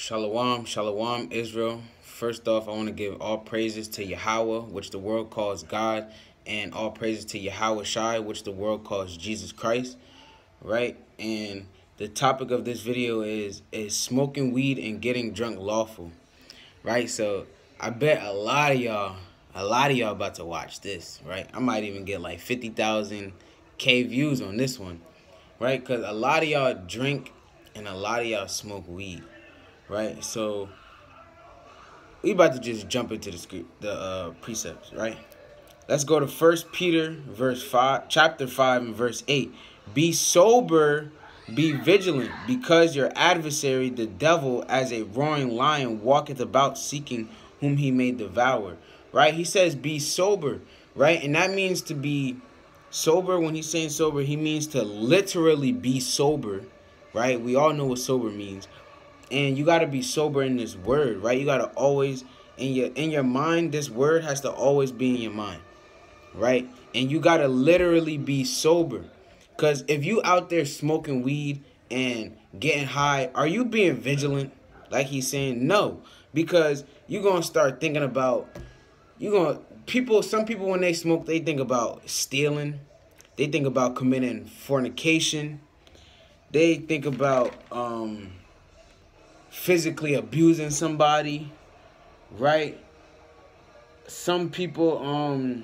Shalom, shalom, Israel. First off, I want to give all praises to Yahweh, which the world calls God, and all praises to Yahweh Shai, which the world calls Jesus Christ, right? And the topic of this video is smoking weed and getting drunk lawful, right? So I bet a lot of y'all about to watch this, right? I might even get like 50,000 K views on this one, right? Because a lot of y'all drink and a lot of y'all smoke weed. Right, so we about to just jump into the precepts, right? Let's go to 1 Peter chapter 5 and verse 8. Be sober, be vigilant, because your adversary, the devil, as a roaring lion, walketh about seeking whom he may devour. Right? He says be sober, right? And that means to be sober. When he's saying sober, he means to literally be sober, right? We all know what sober means. And you got to be sober in this word, right? You got to always, in your mind, this word has to always be in your mind, right? And you got to literally be sober. Because if you out there smoking weed and getting high, are you being vigilant? Like he's saying, no. Because you're going to start thinking about, some people when they smoke, they think about stealing. They think about committing fornication. They think about, physically abusing somebody, right? Some people,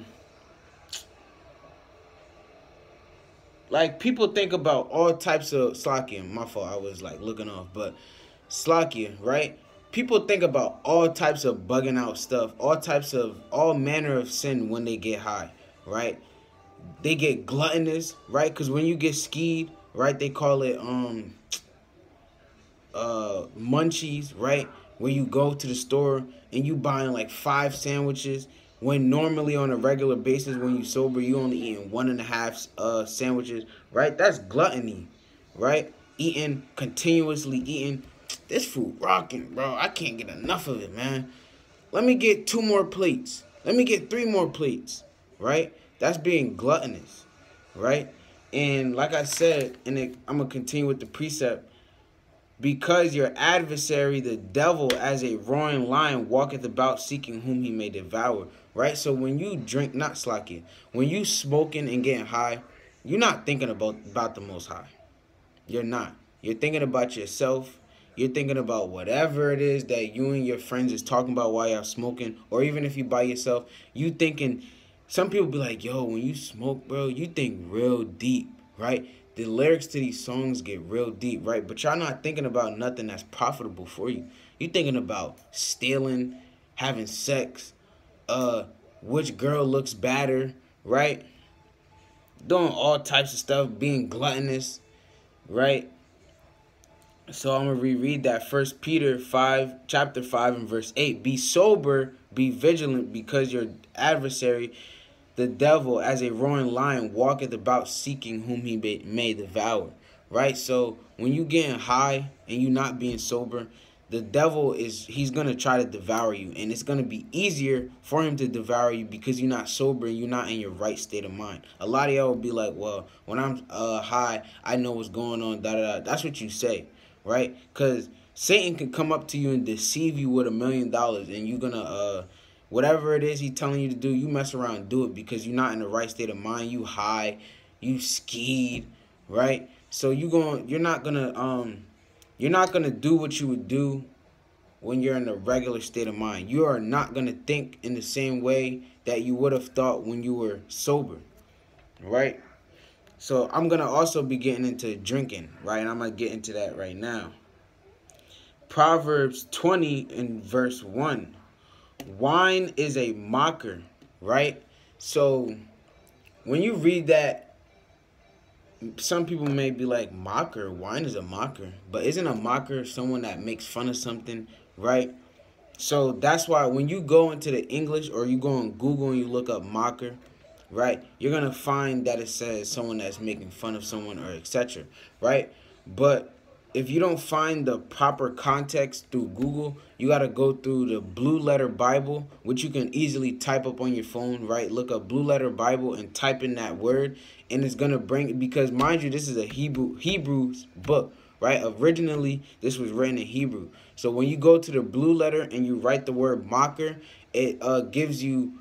like people think about all types of slacking. My fault, I was like looking off, but slacking, right? People think about all types of bugging out stuff, all manner of sin when they get high, right? They get gluttonous, right? Because when you get skied, right, they call it munchies, right? Where you go to the store and you buying like 5 sandwiches when normally on a regular basis when you sober you only eating 1.5 sandwiches, right? That's gluttony, right? Continuously eating. This food rocking, bro. I can't get enough of it, man. Let me get 2 more plates. Let me get 3 more plates, right? That's being gluttonous, right? And like I said, I'm gonna continue with the precept. Because your adversary, the devil, as a roaring lion, walketh about seeking whom he may devour. Right? So when you drink, not slacking, when you smoking and getting high, you're not thinking about the Most High. You're not. You're thinking about yourself. You're thinking about whatever it is that you and your friends is talking about while y'all smoking. Or even if you by yourself, you thinking, some people be like, yo, when you smoke, bro, you think real deep, right? The lyrics to these songs get real deep, right? But y'all not thinking about nothing that's profitable for you. You thinking about stealing, having sex, which girl looks better, right? Doing all types of stuff, being gluttonous, right? So I'm going to reread that 1 Peter chapter 5 and verse 8. Be sober, be vigilant, because your adversary, the devil, as a roaring lion, walketh about seeking whom he may devour. Right? So when you getting high and you not being sober, the devil he's going to try to devour you. And it's going to be easier for him to devour you because you're not sober and you're not in your right state of mind. A lot of y'all will be like, well, when I'm high, I know what's going on, da-da-da. That's what you say, right? Because Satan can come up to you and deceive you with $1 million and you're going to... whatever it is he's telling you to do, you mess around and do it because you're not in the right state of mind. You high, you skied, right? So you're not gonna do what you would do when you're in a regular state of mind. You are not gonna think in the same way that you would have thought when you were sober, right? So I'm gonna also be getting into drinking, right? And I'm gonna get into that right now. Proverbs 20 and verse 1. Wine is a mocker, right? So when you read that, some people may be like, mocker? Wine is a mocker. But isn't a mocker someone that makes fun of something, right? So that's why when you go into the English or you go on Google and you look up mocker, right, you're going to find that it says someone that's making fun of someone or etc., right? But if you don't find the proper context through Google, you got to go through the Blue Letter Bible, which you can easily type up on your phone, right? Look up Blue Letter Bible and type in that word, and it's going to bring, because mind you, this is a Hebrews book, right? Originally, this was written in Hebrew. So when you go to the blue letter and you write the word mocker, it gives you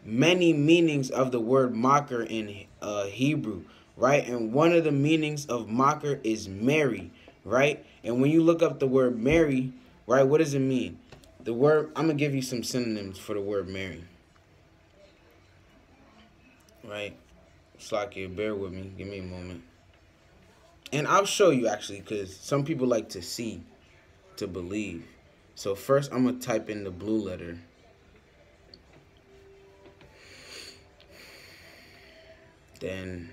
many meanings of the word mocker in Hebrew, right? And one of the meanings of mocker is Mary, right? And when you look up the word Mary, right, what does it mean? The word, I'm going to give you some synonyms for the word Mary, right? Slakia, bear with me. Give me a moment. And I'll show you, actually, because some people like to see to believe. So first, I'm going to type in the blue letter. Then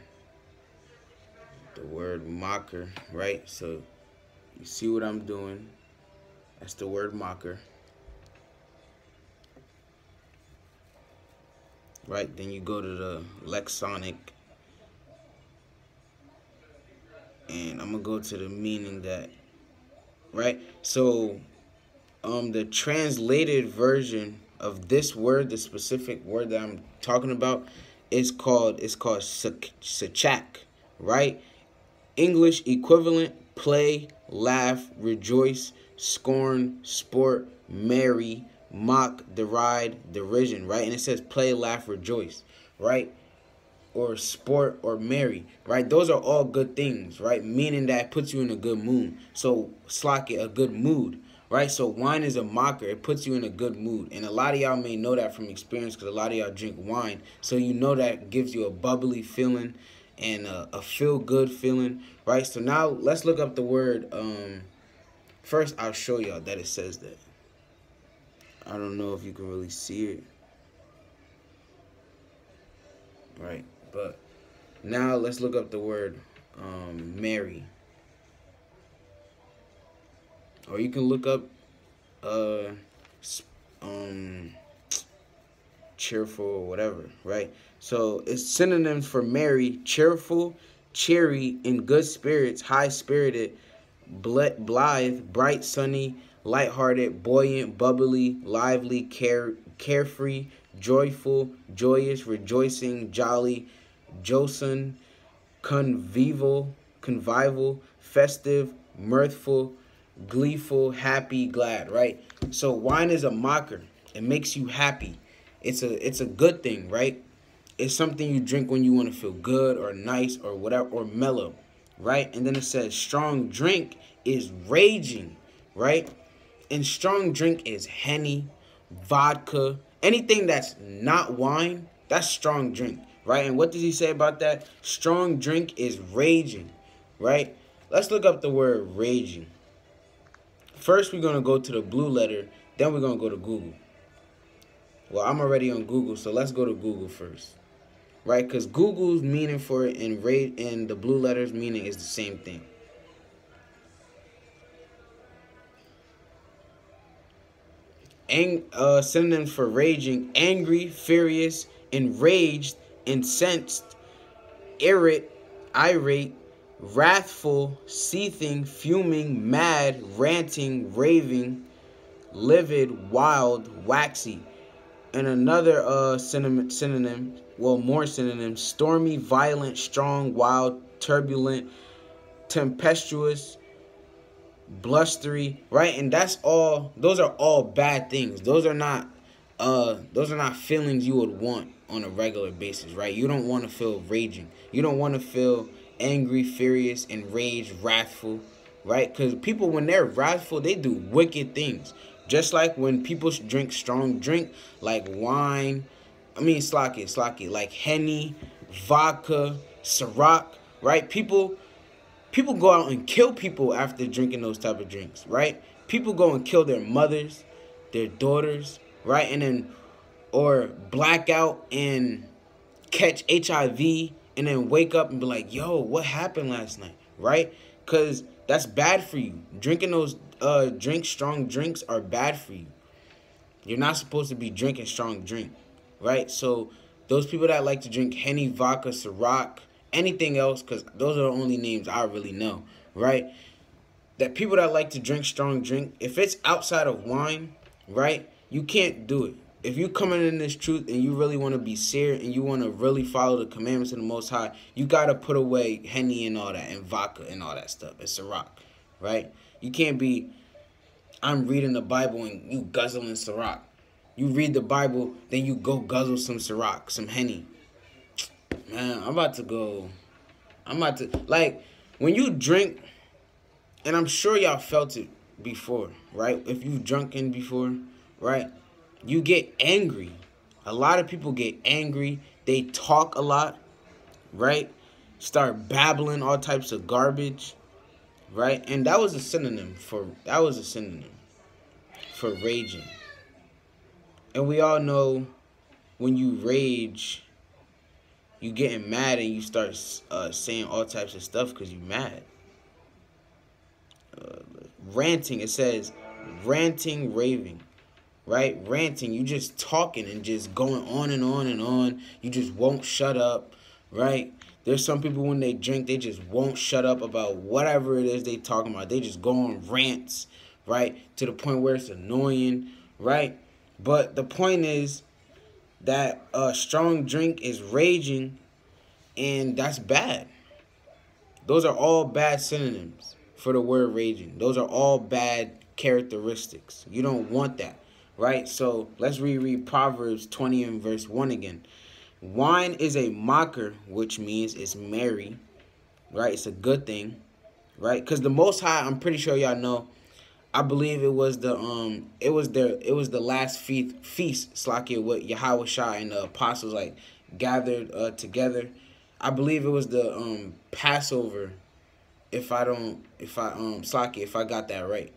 the word mocker, right? So you see what I'm doing? That's the word mocker. Right? Then you go to the lexiconic. And I'm going to go to the meaning that, right? So the translated version of this word, the specific word that I'm talking about, is called sachak, right? English equivalent: play, laugh, rejoice, scorn, sport, merry, mock, deride, derision, right? And it says play, laugh, rejoice, right? Or sport or merry, right? Those are all good things, right? Meaning that it puts you in a good mood. So slack it, a good mood, right? So wine is a mocker. It puts you in a good mood. And a lot of y'all may know that from experience because a lot of y'all drink wine. So you know that gives you a bubbly feeling and a feel-good feeling, right? So now let's look up the word. First, I'll show y'all that it says that. I don't know if you can really see it. Right, but now let's look up the word Mary. Or you can look up cheerful or whatever, right? So it's synonyms for merry: cheerful, cheery, in good spirits, high-spirited, blithe, bright, sunny, lighthearted, buoyant, bubbly, lively, carefree, joyful, joyous, rejoicing, jolly, jocund, convivial, festive, mirthful, gleeful, happy, glad, right? So wine is a mocker. It makes you happy. It's a good thing, right? It's something you drink when you want to feel good or nice or whatever, or mellow, right? And then it says strong drink is raging, right? And strong drink is Henny, vodka, anything that's not wine, that's strong drink, right? And what does he say about that? Strong drink is raging, right? Let's look up the word raging. First, we're going to go to the blue letter, then we're going to go to Google. Well, I'm already on Google, so let's go to Google first, right? Because Google's meaning for it and the blue letters meaning is the same thing. Synonyms for raging: angry, furious, enraged, incensed, irate, wrathful, seething, fuming, mad, ranting, raving, livid, wild, waxy. And another synonym, well, more synonyms: stormy, violent, strong, wild, turbulent, tempestuous, blustery, right? And that's all. Those are all bad things. Those are not feelings you would want on a regular basis, right? You don't want to feel raging. You don't want to feel angry, furious, enraged, wrathful, right? Because people, when they're wrathful, they do wicked things. Just like when people drink strong drink, like wine, slacky, like Henny, vodka, Ciroc, right? People go out and kill people after drinking those type of drinks, right? People go and kill their mothers, their daughters, right? And then, or black out and catch HIV and then wake up and be like, yo, what happened last night, right? Because that's bad for you. Drinking those strong drinks are bad for you. You're not supposed to be drinking strong drink, right? So those people that like to drink Henny, vodka, Ciroc, anything else, because those are the only names I really know, right? That people that like to drink strong drink, if it's outside of wine, right, you can't do it. If you coming in this truth and you really want to be serious and you want to really follow the commandments of the Most High, you got to put away Henny and all that and vodka and all that stuff and Ciroc, right? You can't be, I'm reading the Bible and you guzzling Ciroc. You read the Bible, then you go guzzle some Ciroc, some Henny. Man, I'm about to, like, when you drink, and I'm sure y'all felt it before, right? If you've drunken before, right? You get angry. A lot of people get angry. They talk a lot, right? Start babbling all types of garbage, right? And that was a synonym for raging. And we all know when you rage, you getting mad and you start saying all types of stuff because you're mad. Ranting, it says ranting, raving, right? Ranting, you just talking and just going on and on and on. You just won't shut up, right? There's some people when they drink, they just won't shut up about whatever it is they talking about. They just go on rants, right? To the point where it's annoying, right? But the point is that a strong drink is raging, and that's bad. Those are all bad synonyms for the word raging. Those are all bad characteristics. You don't want that, right? So let's reread Proverbs 20 and verse 1 again. Wine is a mocker, which means it's merry, right? It's a good thing, right? Because the Most High, I'm pretty sure y'all know, I believe it was the last feast Slakia with Yahweh Shai and the apostles like gathered together. I believe it was the Passover, if I got that right.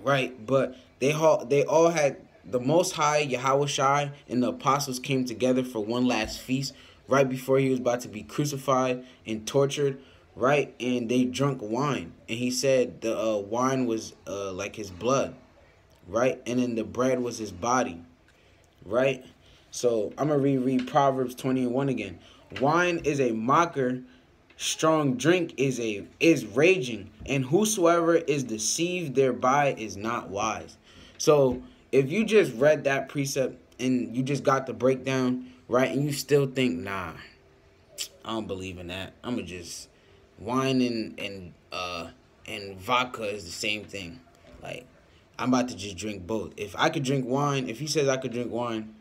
Right, but they all had the Most High, Yahweh Shai, and the apostles came together for one last feast right before he was about to be crucified and tortured, right? And they drank wine, and he said the wine was like his blood, right? And then the bread was his body, right? So I'm gonna reread Proverbs 20 and 1 again. Wine is a mocker, strong drink is raging, and whosoever is deceived thereby is not wise. So if you just read that precept and you just got the breakdown, right, and you still think, nah, I don't believe in that. I'ma just wine and vodka is the same thing. Like, I'm about to just drink both. If I could drink wine, if he says I could drink wine,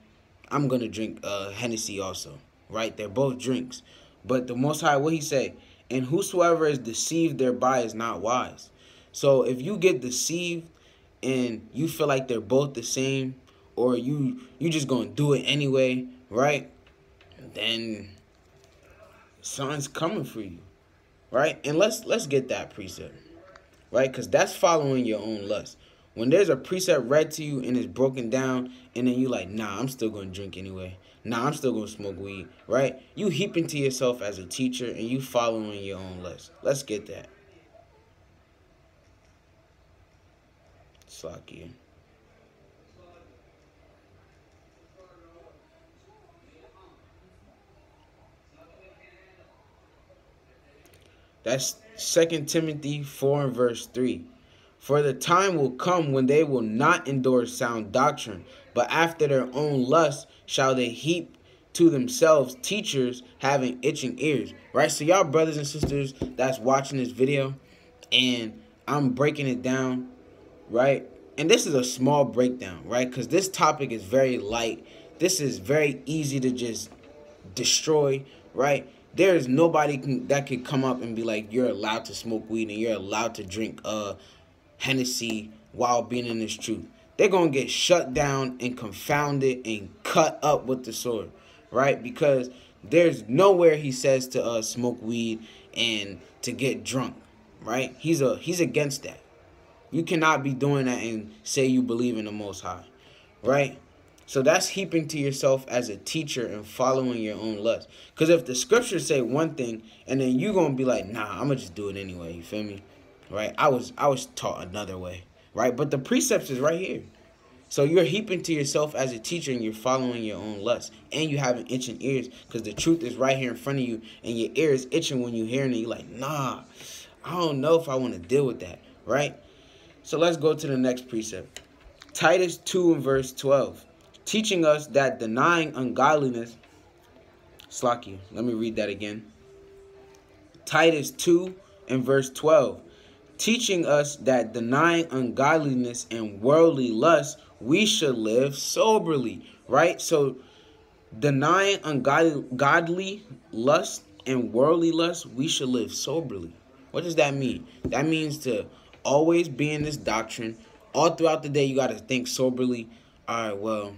I'm gonna drink Hennessy also, right? They're both drinks. But the Most High, what he say? And whosoever is deceived thereby is not wise. So if you get deceived and you feel like they're both the same, or you just gonna do it anyway, right? Then something's coming for you, right? And let's get that precept, right? Because that's following your own lust. When there's a precept read to you and it's broken down, and then you like, nah, I'm still gonna drink anyway. Nah, I'm still gonna smoke weed, right? You heaping to yourself as a teacher and you following your own lust. Let's get that. Slakia. That's 2 Timothy 4 and verse 3. For the time will come when they will not endure sound doctrine, but after their own lust shall they heap to themselves teachers having itching ears. Right? So y'all brothers and sisters that's watching this video, and I'm breaking it down, right? And this is a small breakdown, right? Because this topic is very light. This is very easy to just destroy, right? There is nobody that could come up and be like, you're allowed to smoke weed and you're allowed to drink Hennessy while being in this truth. They're going to get shut down and confounded and cut up with the sword, right? Because there's nowhere he says to smoke weed and to get drunk, right? He's against that. You cannot be doing that and say you believe in the Most High, right? So that's heaping to yourself as a teacher and following your own lust. Because if the scriptures say one thing and then you're going to be like, nah, I'm going to just do it anyway, you feel me? Right? I was taught another way, right? But the precepts is right here. So you're heaping to yourself as a teacher and you're following your own lust. And you having itching ears because the truth is right here in front of you and your ear is itching when you're hearing it. You're like, nah, I don't know if I want to deal with that, right? So let's go to the next precept. Titus 2 and verse 12. Teaching us that denying ungodliness, let me read that again. Titus 2 and verse 12. teaching us that denying ungodliness and worldly lust, we should live soberly, right? So denying ungodly lust and worldly lust, we should live soberly. What does that mean? That means to always be in this doctrine. All throughout the day, you got to think soberly. All right, well,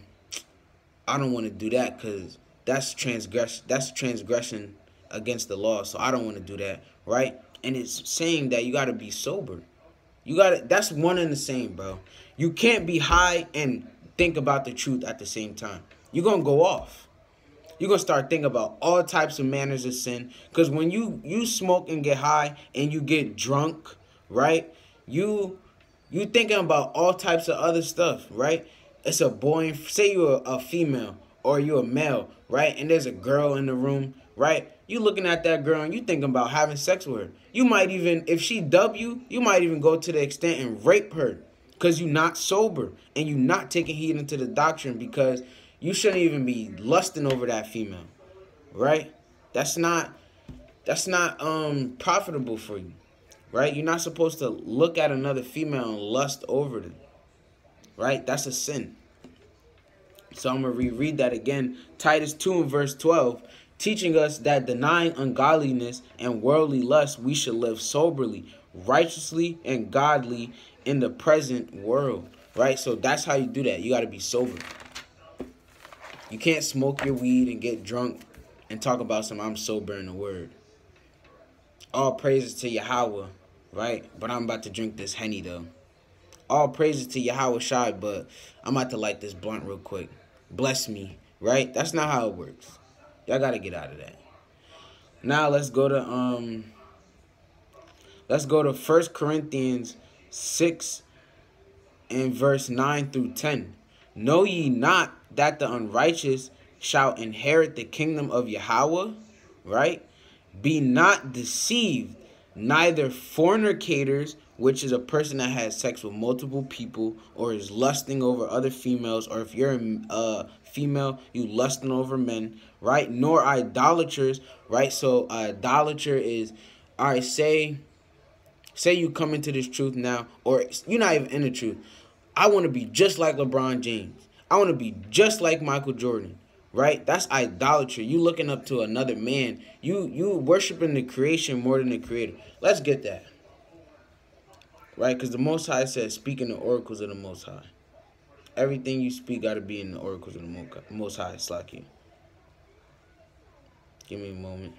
I don't want to do that because that's transgression against the law. So I don't want to do that, right? And it's saying that you got to be sober. That's one and the same, bro. You can't be high and think about the truth at the same time. You're going to go off. You're going to start thinking about all types of manners of sin. Because when you smoke and get high and you get drunk, right? You thinking about all types of other stuff, right? It's a boy, say you're a female or you're a male, right? And there's a girl in the room, right? You looking at that girl and you thinking about having sex with her. You might even, if she dub you, you might even go to the extent and rape her because you're not sober and you're not taking heed into the doctrine, because you shouldn't even be lusting over that female, right? That's not profitable for you, right? You're not supposed to look at another female and lust over them, right? That's a sin. So I'm going to reread that again. Titus 2 and verse 12, teaching us that denying ungodliness and worldly lust, we should live soberly, righteously, and godly in the present world, right? So that's how you do that. You got to be sober. You can't smoke your weed and get drunk and talk about some I'm sober in the word. All praises to Yahweh, right? But I'm about to drink this Henny, though. All praises to Yahweh Shai, but I'm about to light this blunt real quick. Bless me, right? That's not how it works. Y'all got to get out of that. Now let's go to 1 Corinthians 6 and verse 9 through 10. Know ye not that the unrighteous shall inherit the kingdom of Yahweh, right? Be not deceived, neither fornicators, which is a person that has sex with multiple people or is lusting over other females, or if you're a female, you lusting over men, right? Nor idolaters, right? So idolater is, all right, say you come into this truth now, or you're not even in the truth. I want to be just like LeBron James. I want to be just like Michael Jordan, right? That's idolatry. You looking up to another man. You worshiping the creation more than the creator. Let's get that, right? Because the Most High says, speak in the oracles of the Most High. Everything you speak got to be in the oracles of the Most High. Slacky. Give me a moment.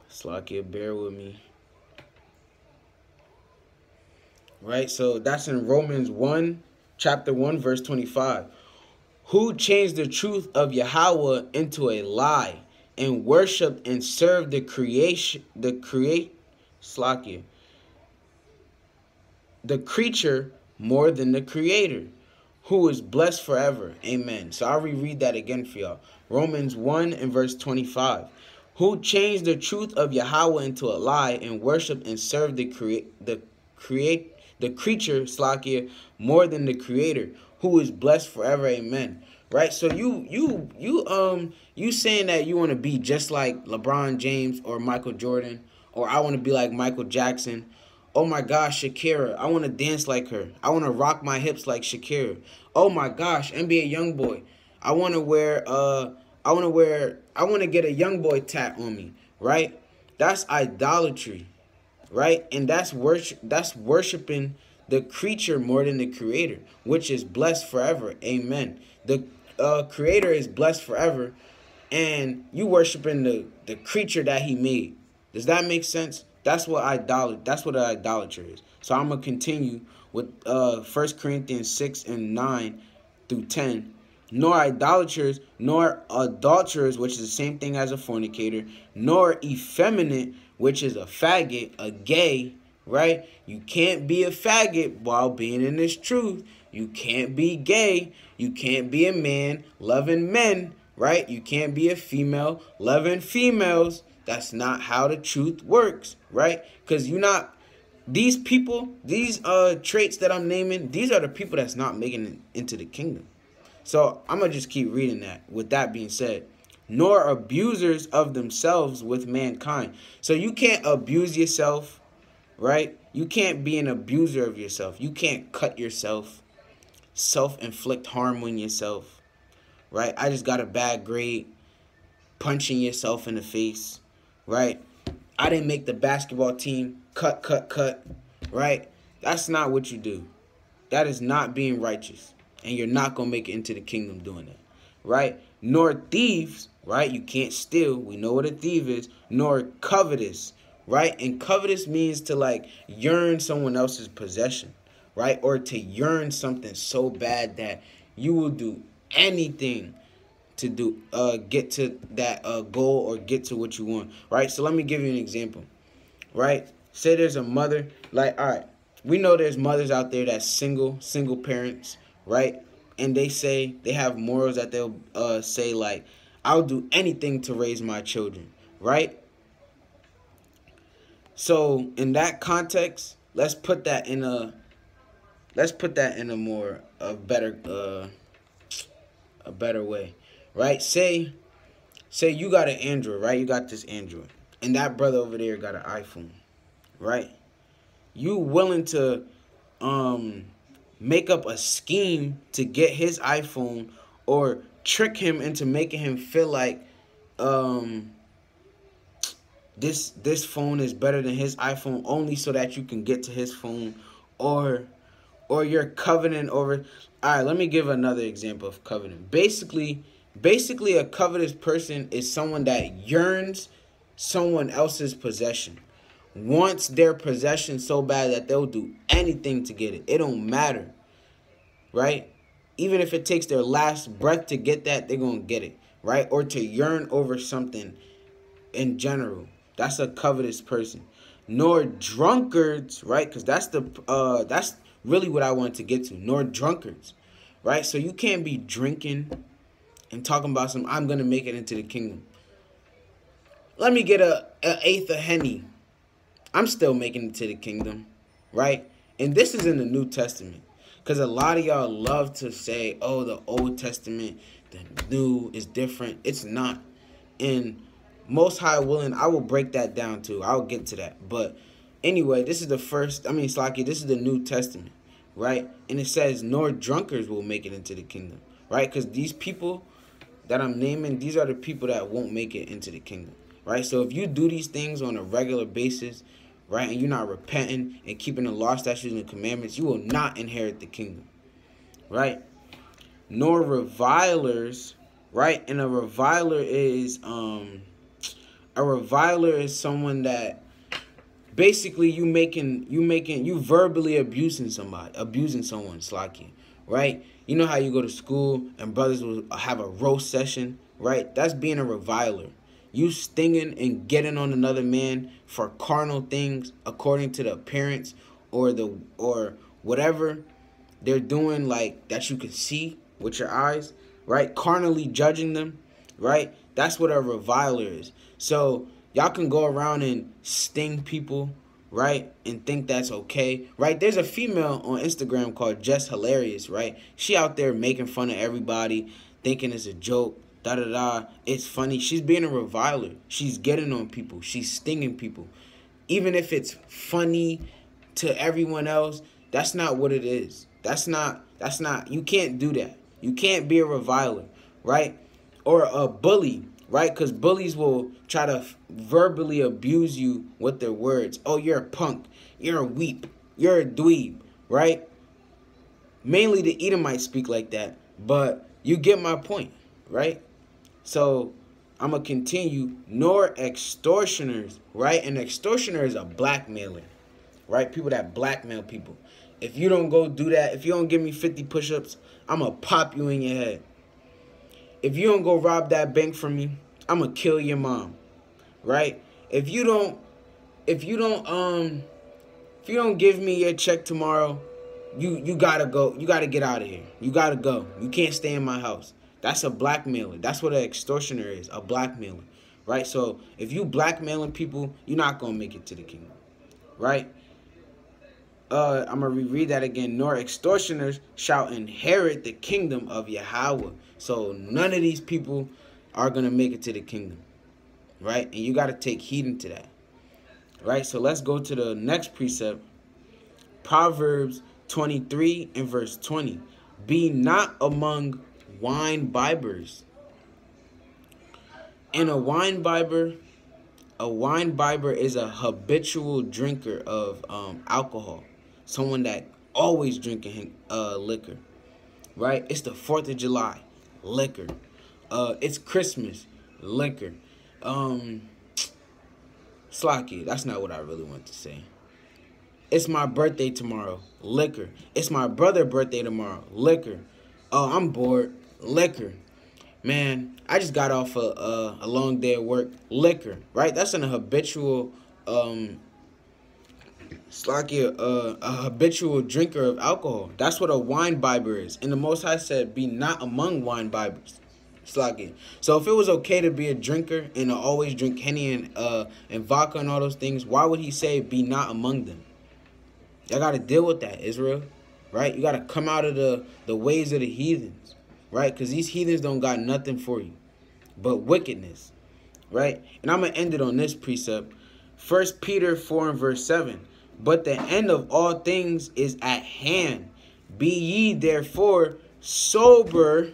Slakia, bear with me. Right, so that's in Romans 1, chapter 1, verse 25. Who changed the truth of Yahweh into a lie and worshiped and served the creature more than the creator, who is blessed forever. Amen. So I'll reread that again for y'all. Romans 1 and verse 25. Who changed the truth of Yahweh into a lie and worshiped and served the creature, Slakia, more than the creator, who is blessed forever. Amen. Right? So you saying that you want to be just like LeBron James or Michael Jordan, or I want to be like Michael Jackson. Oh my gosh, Shakira, I want to dance like her. I want to rock my hips like Shakira. Oh my gosh, NBA YoungBoy, I want to get a YoungBoy tat on me, right? That's idolatry, right? And that's worshiping the creature more than the creator, which is blessed forever. Amen. The creator is blessed forever, and you worshiping the creature that he made. Does that make sense? That's what an idolater is. So I'm gonna continue with 1 Corinthians 6 and 9 through 10. Nor idolaters, nor adulterers, which is the same thing as a fornicator, nor effeminate, which is a faggot, a gay, right? You can't be a faggot while being in this truth. You can't be gay. You can't be a man loving men, right? You can't be a female loving females. That's not how the truth works, right? Because you're not These people, these traits that I'm naming, these are the people that's not making it into the kingdom. So I'm going to just keep reading that. With that being said, nor abusers of themselves with mankind. So you can't abuse yourself, right? You can't be an abuser of yourself. You can't cut yourself, self-inflict harm on yourself, right? I just got a bad grade, punching yourself in the face, right? I didn't make the basketball team, cut, right? That's not what you do. That is not being righteous. And you're not going to make it into the kingdom doing that, right? Nor thieves, right? You can't steal. We know what a thief is. Nor covetous, right? And covetous means to like yearn someone else's possession, right? Or to yearn something so bad that you will do anything to do get to that goal or get to what you want, right? So let me give you an example, right? Say there's a mother, like, all right, we know there's mothers out there that's single parents, right? And they say they have morals that they'll say like, I'll do anything to raise my children, right? So in that context, let's put that in a more a better way, right? Say you got an Android, right? You got this Android, and that brother over there got an iPhone, right? You willing to make up a scheme to get his iPhone or trick him into making him feel like this phone is better than his iPhone only so that you can get to his phone, or you're coveting over. All right, let me give another example of coveting. Basically a covetous person is someone that yearns someone else's possession, wants their possession so bad that they'll do anything to get it. It don't matter, right? Even if it takes their last breath to get that, they're going to get it, right? Or to yearn over something in general. That's a covetous person. Nor drunkards, right? Because that's really what I wanted to get to. Nor drunkards, right? So you can't be drinking and talking about I'm going to make it into the kingdom. Let me get an eighth of Henny. I'm still making it to the kingdom, right? And this is in the New Testament. Because a lot of y'all love to say, oh, the Old Testament, the New is different. It's not. And most high willing, I will break that down too. I'll get to that. But anyway, this is Slaki, this is the New Testament, right? And it says, nor drunkards will make it into the kingdom, right? Because these people that I'm naming, these are the people that won't make it into the kingdom, right? So if you do these things on a regular basis, right, and you're not repenting and keeping the law, statutes, and commandments, you will not inherit the kingdom, right? Nor revilers, right? And a reviler is someone that basically you verbally abusing someone, Slaki, right? You know how you go to school and brothers will have a roast session, right? That's being a reviler. You stinging and getting on another man for carnal things according to the appearance or whatever they're doing, like that you can see with your eyes, right? Carnally judging them, right? That's what a reviler is. So y'all can go around and sting people, right? And think that's okay, right? There's a female on Instagram called Just Hilarious, right? She out there making fun of everybody, thinking it's a joke. It's funny. She's being a reviler. She's getting on people. She's stinging people. Even if it's funny to everyone else, that's not what it is. That's not, you can't do that. You can't be a reviler, right? Or a bully, right? Because bullies will try to verbally abuse you with their words. Oh, you're a punk. You're a weep. You're a dweeb, right? Mainly the Edomites speak like that, but you get my point, right? So I'm going to continue. Nor extortioners, right? An extortioner is a blackmailer, right? People that blackmail people. If you don't go do that, if you don't give me 50 push-ups, I'm going to pop you in your head. If you don't go rob that bank from me, I'm going to kill your mom, right? If you don't give me your check tomorrow, you got to go. You got to get out of here. You got to go. You can't stay in my house. That's a blackmailer. That's what an extortioner is, a blackmailer, right? So if you blackmailing people, you're not going to make it to the kingdom, right? I'm going to reread that again. Nor extortioners shall inherit the kingdom of Yahweh. So none of these people are going to make it to the kingdom. Right? And you got to take heed into that. Right? So let's go to the next precept. Proverbs 23 and verse 20. Be not among wine bibbers. And a wine bibber is a habitual drinker of alcohol. Someone that always drinking liquor. Right? It's the 4th of July. Liquor. It's Christmas. Liquor. Slocky. That's not what I really want to say. It's my birthday tomorrow. Liquor. It's my brother's birthday tomorrow. Liquor. Oh, I'm bored. Liquor. Man, I just got off a long day of work. Liquor. Right? That's a habitual a habitual drinker of alcohol. That's what a wine bibber is. And the Most High said, be not among wine bibbers. Slocky. So if it was okay to be a drinker and to always drink Henny and vodka and all those things, why would he say be not among them? Y'all got to deal with that, Israel. Right? You got to come out of the ways of the heathens. Right? Because these heathens don't got nothing for you but wickedness. Right? And I'm going to end it on this precept. 1 Peter 4 and verse 7. But the end of all things is at hand. Be ye therefore sober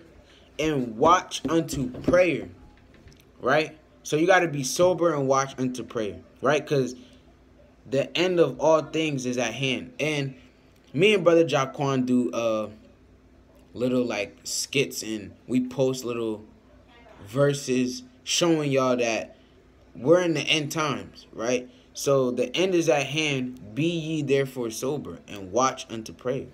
and watch unto prayer. Right? So you got to be sober and watch unto prayer. Right? Because the end of all things is at hand. And me and Brother Jaquan do little like skits, and we post little verses showing y'all that we're in the end times, right? So the end is at hand. Be ye therefore sober and watch unto prayer,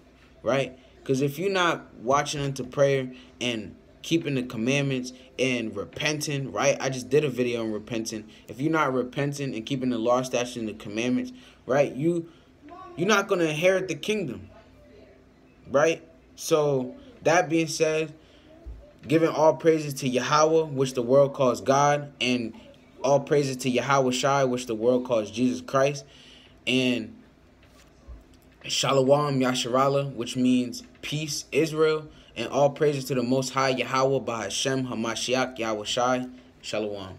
right? Because if you're not watching unto prayer and keeping the commandments and repenting, right? I just did a video on repenting. If you're not repenting and keeping the law, statutes, and the commandments, right? You're not going to inherit the kingdom, right? So that being said, giving all praises to Yahweh, which the world calls God, and all praises to Yahweh Shai, which the world calls Jesus Christ, and Shalom Yasharallah, which means peace, Israel, and all praises to the Most High Yahweh Bahashem Hamashiach Yahweh Shai. Shalom.